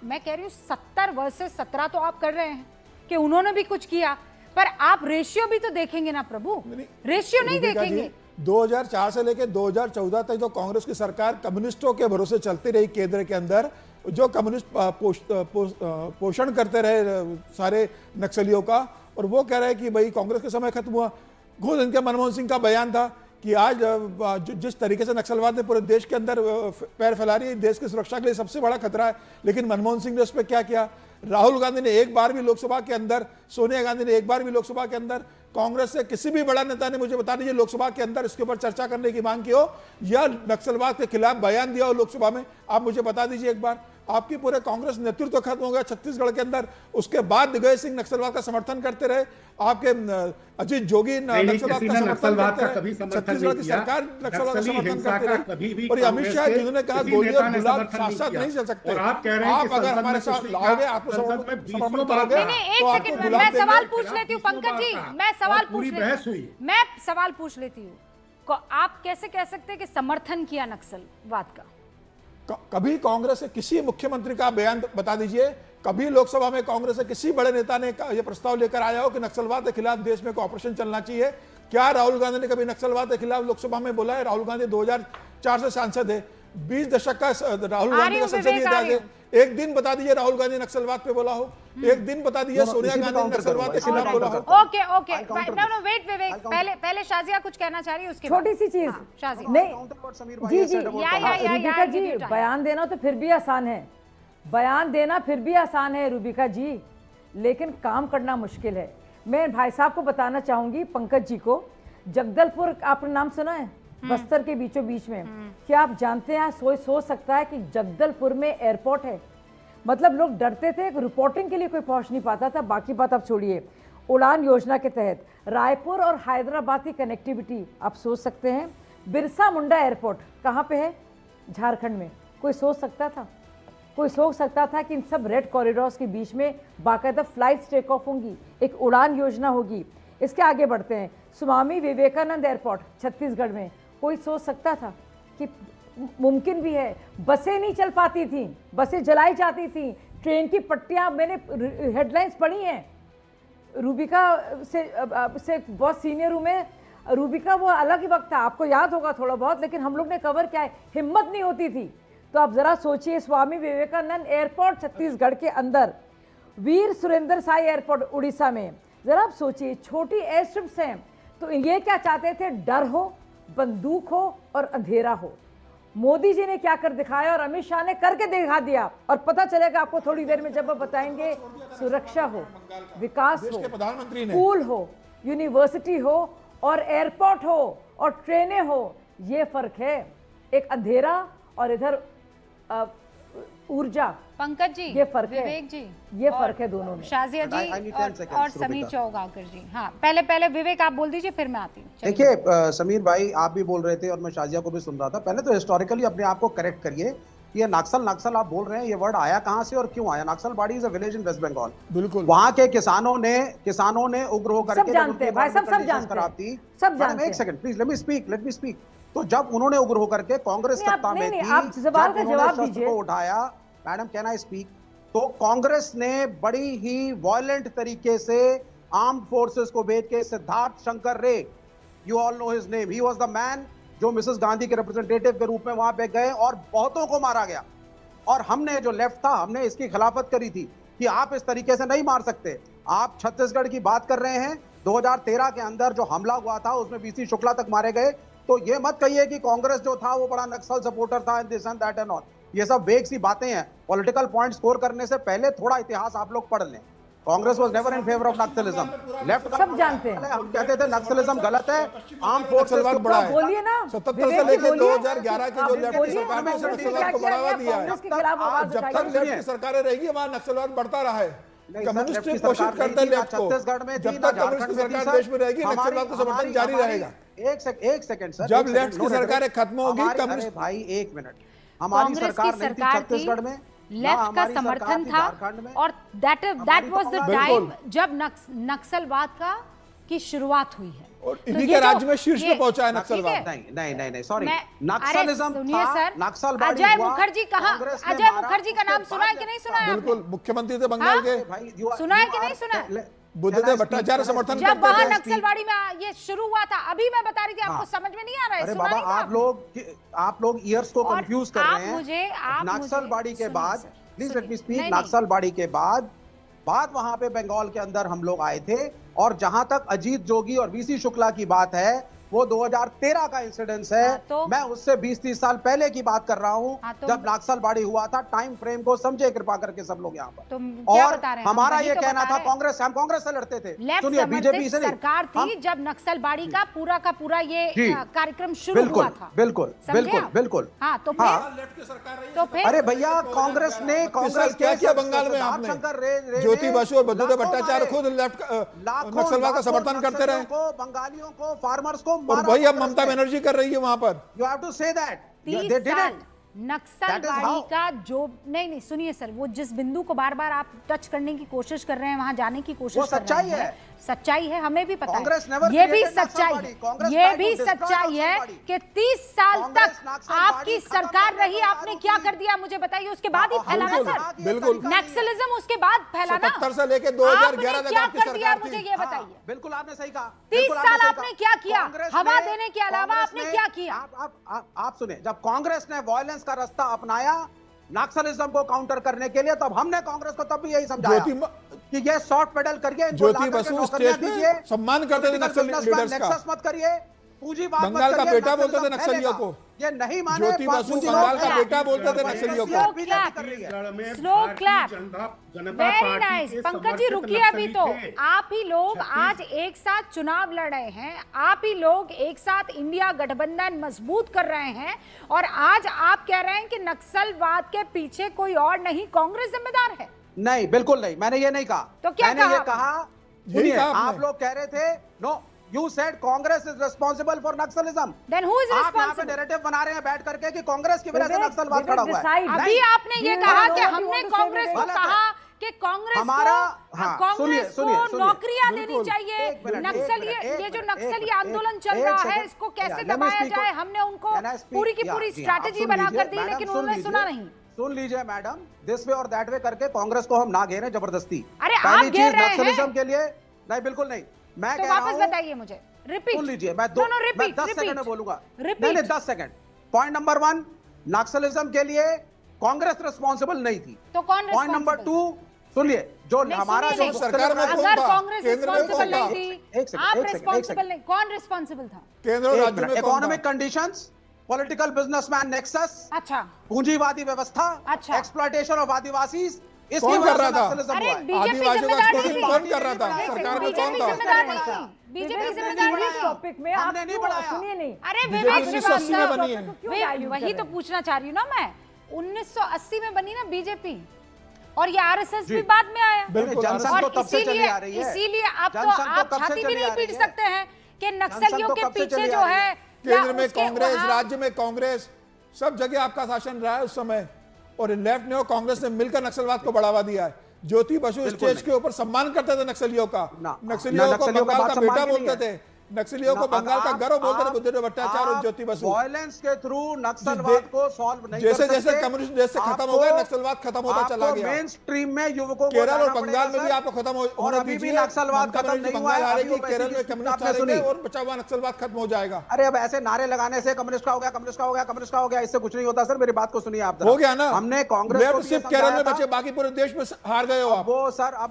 मैं कह रही हूँ 70 वर्सेस 17 तो आप कर रहे हैं कि उन्होंने भी कुछ किया, पर आप रेशियो भी तो देखेंगे ना प्रभु, रेशियो नहीं देखेंगे। 2004 से लेकर 2014 तक जो कांग्रेस की सरकार कम्युनिस्टों के भरोसे चलती रही केंद्र के अंदर, जो कम्युनिस्ट पोषण करते रहे सारे नक्सलियों का, और वो कह रहे हैं कि भाई कांग्रेस के समय खत्म हुआ। खुद इनके मनमोहन सिंह का बयान था कि आज जिस तरीके से नक्सलवाद ने पूरे देश के अंदर पैर फैला रही है, देश की सुरक्षा के लिए सबसे बड़ा खतरा है, लेकिन मनमोहन सिंह ने उस पर क्या किया? राहुल गांधी ने एक बार भी लोकसभा के अंदर, सोनिया गांधी ने एक बार भी लोकसभा के अंदर, कांग्रेस से किसी भी बड़ा नेता ने मुझे बता दीजिए लोकसभा के अंदर इसके ऊपर चर्चा करने की मांग की हो या नक्सलवाद के खिलाफ बयान दिया हो लोकसभा में? आप मुझे बता दीजिए एक बार। आपकी पूरे कांग्रेस नेतृत्व खत्म हो गया छत्तीसगढ़ के अंदर, उसके बाद दिग्विजय सिंह नक्सलवाद का समर्थन करते रहे, आपके अजीत जोगी नक्सलवाद का समर्थन करते रहे, छत्तीसगढ़ की सरकार नक्सलवाद का समर्थन करते रहे, और अमित शाह जिन्होंने कहा गोली और गुलाब साथ साथ नहीं चल सकते। आप अगर हमारे साथ लाओगे, आपको समर्थन करोगे तो आपको गुलाब मैं सवाल पूछ लेती हूँ पंकज जी, मैं सवाल पूछ लेती हूँ। आप कैसे कह सकते हैं कि समर्थन किया नक्सलवाद का? कभी कांग्रेस के किसी मुख्यमंत्री का बयान बता दीजिए, कभी लोकसभा में कांग्रेस के किसी बड़े नेता ने यह प्रस्ताव लेकर आया हो कि नक्सलवाद के खिलाफ देश में ऑपरेशन चलना चाहिए? क्या राहुल गांधी ने कभी नक्सलवाद के खिलाफ लोकसभा में बोला है? राहुल गांधी 2004 से सांसद है, 20 दशक का राहुल गांधी का संसदीय इतिहास है। एक दिन बता दीजिए राहुल गांधी नक्सलवाद पे बोला हो, एक दिन बता दीजिए सोनिया गांधी नक्सलवाद के खिलाफ बोला हो। ओके ओके, नो वेट विवेक, पहले शाजिया कुछ कहना चाह रही है, उसके छोटी सी चीज शाजिया। नहीं जी जी रूबिका जी, बयान देना तो फिर भी आसान है, बयान देना फिर भी आसान है रूबिका जी, लेकिन काम करना मुश्किल है। मैं भाई साहब को बताना चाहूंगी, पंकज जी को, जगदलपुर आपने नाम सुना है? बस्तर के बीचों बीच में, क्या आप जानते हैं सोच सकता है कि जगदलपुर में एयरपोर्ट है? मतलब लोग डरते थे, रिपोर्टिंग के लिए कोई पहुंच नहीं पाता था। बाकी बात आप छोड़िए, उड़ान योजना के तहत रायपुर और हैदराबाद की कनेक्टिविटी आप सोच सकते हैं। बिरसा मुंडा एयरपोर्ट कहाँ पे है? झारखंड में। कोई सोच सकता था? कोई सोच सकता था कि इन सब रेड कॉरिडोर्स के बीच में बाकायदा फ्लाइट्स टेक ऑफ होंगी, एक उड़ान योजना होगी? इसके आगे बढ़ते हैं, स्वामी विवेकानंद एयरपोर्ट छत्तीसगढ़ में, कोई सोच सकता था कि मुमकिन भी है? बसें नहीं चल पाती थी, बसें जलाई जाती थी, ट्रेन की पट्टियां, मैंने हेडलाइंस पढ़ी हैं। रूबिका से बहुत सीनियर हूँ मैं, रूबिका वो अलग ही वक्त था, आपको याद होगा थोड़ा बहुत, लेकिन हम लोग ने कवर किया है, हिम्मत नहीं होती थी। तो आप जरा सोचिए, स्वामी विवेकानंद एयरपोर्ट छत्तीसगढ़ के अंदर, वीर सुरेंद्र साई एयरपोर्ट उड़ीसा में, जरा आप सोचिए, छोटी एयर स्ट्रिप्स हैं। तो ये क्या चाहते थे? डर हो, बंदूक हो और अंधेरा हो। मोदी जी ने क्या कर दिखाया और अमित शाह ने करके दिखा दिया, और पता चलेगा आपको थोड़ी देर में जब आप बताएंगे। सुरक्षा हो, विकास हो, स्कूल हो, यूनिवर्सिटी हो और एयरपोर्ट हो और ट्रेनें हो, ये फर्क है। एक अंधेरा और इधर ऊर्जा। पंकज जी, ये फर्क है, विवेक जी, ये फर्क है दोनों में। शाजिया जी और समीर चौगांवकर जी। हाँ, पहले विवेक आप बोल दीजिए, फिर मैं आती हूँ। देखिए समीर भाई, आप भी बोल रहे थे और मैं शाजिया को भी सुन रहा था। पहले तो हिस्टोरिकली अपने आप को करेक्ट करिए। ये नक्सल आप बोल रहे हैं, ये वर्ड आया कहाँ से और क्यों आया? Naxalbari is a village in West Bengal. बिल्कुल, वहाँ के किसानों ने उग्र होकर सब जानते हैं भाई, सब जानते हैं, सब जानते हैं। एक second please, let me speak. तो जब उन्होंने उग्र होकर के कांग्रेस सत्ता में थी, आप सवाल का जवाब दीजिए। उठाया, मैडम कैन आई स्पीक? तो कांग्रेस ने बड़ी ही वायलेंट तरीके से आर्म्ड फोर्सेस को भेज के, सिद्धार्थ शंकर रे, you all know his name, he was the man जो मिसेस गांधी के रिप्रेजेंटेटिव के रूप में वहां पे गए और बहुतों को मारा गया। और हमने जो लेफ्ट था, हमने इसकी खिलाफत करी थी कि आप इस तरीके से नहीं मार सकते। आप छत्तीसगढ़ की बात कर रहे हैं, 2013 के अंदर जो हमला हुआ था उसमें बीसी शुक्ला तक मारे गए। तो ये मत कहिए कि कांग्रेस जो था वो बड़ा नक्सल सपोर्टर था and this and that and all. ये सब वेग सी बातें हैं। पॉलिटिकल पॉइंट स्कोर करने से पहले थोड़ा इतिहास आप लोग पढ़ लें। Congress was never in favour of Naxalism. Left सब जानते हैं, हम कहते थे नक्सलिज्म गलत है, आर्म फोर्सेस को बड़ा है। बोलिए ना, 77 से लेकर 2011 के जो लेफ्ट की सरकार ने नक्सलवाद को बढ़ावा दिया है, जब तक लेफ्ट की सरकारें रहेगी वहां नक्सलवाद बढ़ता रहा है। कम्युनिस्ट कोशिश करते हैं लेफ्ट को, छत्तीसगढ़ में जब तक कम्युनिस्ट की सरकार देश में रहेगी नक्सलवाद का समर्थन जारी रहेगा। एक सेकंड सर, जब लेफ्ट की सरकारें खत्म होगी, कम्युनिस्ट भाई एक मिनट, हमारी सरकार नहीं थी छत्तीसगढ़ में, लेफ्ट का समर्थन था, और दैट वाज द टाइम जब नक्सलवाद का की शुरुआत हुई है। और तो इन्हीं ये के जो- राज्य में शीर्ष ये- पे पहुंचा है ठीक नक्सलवाद। नहीं सॉरी, मैं- नक्सलिज्म अरे सुनिए था, सर, नक्सलवादी अजय हुआ, मुखर्जी कहाँ, कांग्रेस ने अजय मारा, मुखर्जी का उसके नाम सुना है बाद कि नहीं सुना है आपने? बिल्कुल, मुख्यमंत्री थे बंगाल हाँ? के, भाई सुना है कि नहीं सुना है? बुद्धदेव भट्टाचार्य समर्थन जब करते वहां थे। नक्सलवाड़ी में ये शुरू हुआ था, अभी मैं बता रही थी आपको, हाँ। समझ में नहीं आ रहा है? अरे सुना बाबा, नहीं था आप लोग ईयर्स को और कंफ्यूज कर आप रहे हैं। मुझे- नक्सलबाड़ी के सुनिए बाद, सर, प्लीज सुनिए। लेट मी स्पीक, नहीं, नहीं। नक्सलबाड़ी के बाद वहां पे बंगाल के अंदर हम लोग आए थे। और जहां तक अजीत जोगी और वीसी शुक्ला की बात है, वो 2013 का इंसिडेंस है। हाँ, तो- मैं उससे 20-30 साल पहले की बात कर रहा हूँ, हाँ, तो- जब नक्सलबाड़ी हुआ था। टाइम फ्रेम को समझे कृपा करके सब लोग यहाँ पर। तुम क्या और बता रहे हैं? हमारा वही ये तो कहना बता था, रहे हैं। हम कांग्रेस से लड़ते थे। लेफ्ट सुनिए, बीजेपी से समर्थित नहीं। सरकार थी जब नक्सलबाड़ी का पूरा ये जी। कार्यक्रम शुरू हुआ था। बिल्कुल समझे बिल्कुल आप? बिल्कुल। हाँ, तो हाँ। फिर अरे भैया, कांग्रेस ने कांग्रेस क्या के किया सब बंगाल में सिद्धार्थ आपने? शंकर रे ज्योति बसु और बुद्धदेव लाखों भट्टाचार्य मारे। खुद लेफ्ट लाखों- नक्सलवाद का लाखों समर्थन करते रहे, नक्सलियों को, बंगालियों को, फार्मर्स को और मारा वही अब कांग्रेस ममता ने। बनर्जी कर रही है वहां पर। You have to say that. 30 They did साल it. नक्सलवाड़ी how. का जो नहीं सुनिए सर, वो जिस बिंदु को बार बार आप टच करने की कोशिश कर रहे हैं, वहां जाने की कोशिश वो कर सच्चाई रहे हैं। है। सच्चाई है, हमें भी पता कांग्रेस है। never ये भी created सच्चाई नक्सलवाड़ी. है, कांग्रेस ये tried भी to destroy सच्चाई है नक्सलवाड़ी. कि 30 साल कांग्रेस तक नक्सलवाड़ी आपकी खत्म सरकार करने रही, का आपने दारू क्या की। कर दिया मुझे बताइए, उसके बाद ही फैला ना बिल्कुल, सर। बिल्कुल। नक्सलिज्म उसके बाद फैला ना। 77 से लेके 2011 आपने तक क्या आपकी कर दिया सरकार मुझे थी। ये हाँ, बताइए। बिल्कुल आपने सही कहा। 30 बिल्कुल साल सही आपने कहा। क्या किया? कांग्रेस हवा ने- देने के अलावा कांग्रेस आपने ने- क्या किया? आप सुने, जब कांग्रेस ने वायलेंस का रास्ता अपनाया नक्सलिज्म को काउंटर करने के लिए, तब हमने कांग्रेस को तब भी यही समझाया कि ये सॉफ्ट पेडल करिए, इनको ज्योति ला करके बसु नौकरियां स्टेज पे दीजिए, सम्मान करते थे political नक्सल businessman लीडर्स का। nexus मत करिए, पूंजीवाद मत बंगाल का करिए, बेटा बोलते थे नक्सलिज्म नक्सलियों फैलेगा। को। ये नहीं माने, ज्योति बसु पूंजी बंगाल लोग का हैं। बेटा बोलते थे नक्सलियों को। Slow clap. कर रही है। Slow clap. Very nice. Pankaj ji रुकिए, अभी तो आप ही लोग आज एक साथ चुनाव लड़ रहे हैं, आप ही लोग एक साथ इंडिया गठबंधन मजबूत कर रहे हैं, और आज आप कह रहे हैं कि नक्सलवाद के पीछे कोई और नहीं, कांग्रेस जिम्मेदार है। नहीं, बिल्कुल नहीं, मैंने ये नहीं कहा। तो क्या मैंने कहा ये आपने? कहा, यही सुनिए, कहा आपने। आप लोग कह रहे थे, no, you said Congress is responsible for Naxalism. Then who is आप यहाँ पे responsible? नैरेटिव बना रहे हैं बैठ करके कि कांग्रेस की वजह से Vivek, नक्सलवाद Vivek, खड़ा हुआ है। decide. अभी आपने ये You कहा know कि what you हमने want to say, कांग्रेस को Vivek. गलत है। कहा कि कांग्रेस हमारा- को हाँ, कांग्रेस सुनिए, को सुनिए। नौकरियां देनी बिल्कुल। चाहिए। एक मिनट, नक्सली, एक मिनट, ये जो एक नक्सली मिनट, आंदोलन चल एक रहा है, सेकंड। इसको कैसे Yeah, let me दबाया speak जाए, on- हमने उनको Can I speak? पूरी की Yeah, पूरी जी, आप स्ट्रैटेजी सुन बना लीजिए, कर दी, मैडम, लेकिन सुन उन्होंने लीजिए। सुना नहीं। सुन लीजिए मैडम, दिस वे और दैट वे करके कांग्रेस को हम ना घेरे जबरदस्ती। अरे आप पहली घेर चीज रहे हैं। नक्सलिज्म के लिए नहीं, बिल्कुल नहीं। मैं तो कह रहा वापस हूं, बताइए मुझे, रिपीट। सुन लीजिए, मैं नो, मैं रिपीट, 10 सेकंड में रिपीट। बोलूंगा। रिपीट। नहीं, 10 सेकंड। पॉइंट नंबर 1, नक्सलिज्म के लिए कांग्रेस रिस्पांसिबल नहीं थी। तो कौन पॉइंट नंबर responsible? 2, सुनिए, जो नहीं, हमारा सुनिए जो नहीं। सरकार में कौन अगर था? कांग्रेस केंद्र में रिस्पॉन्सिबल कौन था? नहीं थी, एक सेकंड, आप एक सेकंड, रिस्पॉन्सिबल नहीं, कौन रिस्पॉन्सिबल था? केंद्र और राज्य में कौन था? Economic conditions, political businessman nexus, अच्छा, पूंजीवादी व्यवस्था, अच्छा। एक्सप्लॉयटेशन ऑफ आदिवासी, इसकी कौन वजह कर से रहा था? नक्सलिज्म अरे हुआ है। बीजेपी आदिवासियों का जिम्मेदार एक्सप्लोइटेशन नहीं कौन कर रहा था? नहीं, सरकार में बीजेपी कौन था? जिम्मेदार नहीं थी, बीजेपी बीजेपी जिम्मेदार नहीं बढ़ाया। थी। टॉपिक में आप हमने नहीं क्यों- बढ़ाया। सुनिए नहीं, अरे बीजेपी विवेक 1980 में बनी है। क्यों dilute वही कर तो रहे हैं? पूछना चाह रही हूँ ना मैं। 1980 में बनी ना बीजेपी, और ये आरएसएस जी। भी बाद में आया। बिल्कुल, जनसंघ और तो तब से चली आ रही है। इसीलिए अब तो जनसंघ तो आप कब से छाती भी चली नहीं आ रही पीट है। सकते हैं कि नक्सलियों तो के कब से पीछे चली जो आ रही है है। केंद्र में उसके कांग्रेस, वहाँ- राज्य में कांग्रेस, सब जगह आपका शासन रहा है उस समय, और लेफ्ट ने और कांग्रेस ने मिलकर नक्सलवाद को बढ़ावा दिया है। ज्योति बसु बिल्कुल स्टेज के ऊपर सम्मान करते थे नक्सलियों का। ना, नक्सलियों को नक्सलियों का बंगाल बात का सम्मान बेटा की नहीं बोलते है। थे, नक्सलियों को बंगाल का गर्व बोलते थे बुद्धदेव भट्टाचार्य और ज्योति बसु। वायलेंस के थ्रू नक्सलवाद को सॉल्व नहीं जैसे कर जैसे सकते। कम्युनिस्ट देश से खत्म हो गए, नक्सलवाद खत्म होता चला गया। मेन स्ट्रीम में युवकों को केरल और जाना बंगाल पड़ेगा, में भी सर। आपको खत्म और होने अभी भी दीजिए। नक्सलवाद ममता खत्म बनर्जी नहीं हुआ बंगाल है। हारेगी, अभी वो केरल वैसी में की कम्युनिस्ट आपने हारेंगे सुनी। और बचा हुआ नक्सलवाद खत्म हो जाएगा। अरे अब ऐसे नारे लगाने से कम्युनिस्ट का हो गया, कम्युनिस्ट का हो गया, कम्युनिस्ट का हो गया, इससे कुछ नहीं होता। सर मेरी बात को सुनिए आप जरा। हो गया ना? हमने कांग्रेस को लेफ्ट भी ये सिर्फ केरल में समझाया था। बचे, बाकी पूरे देश में हार गए हो आप। वो सर अब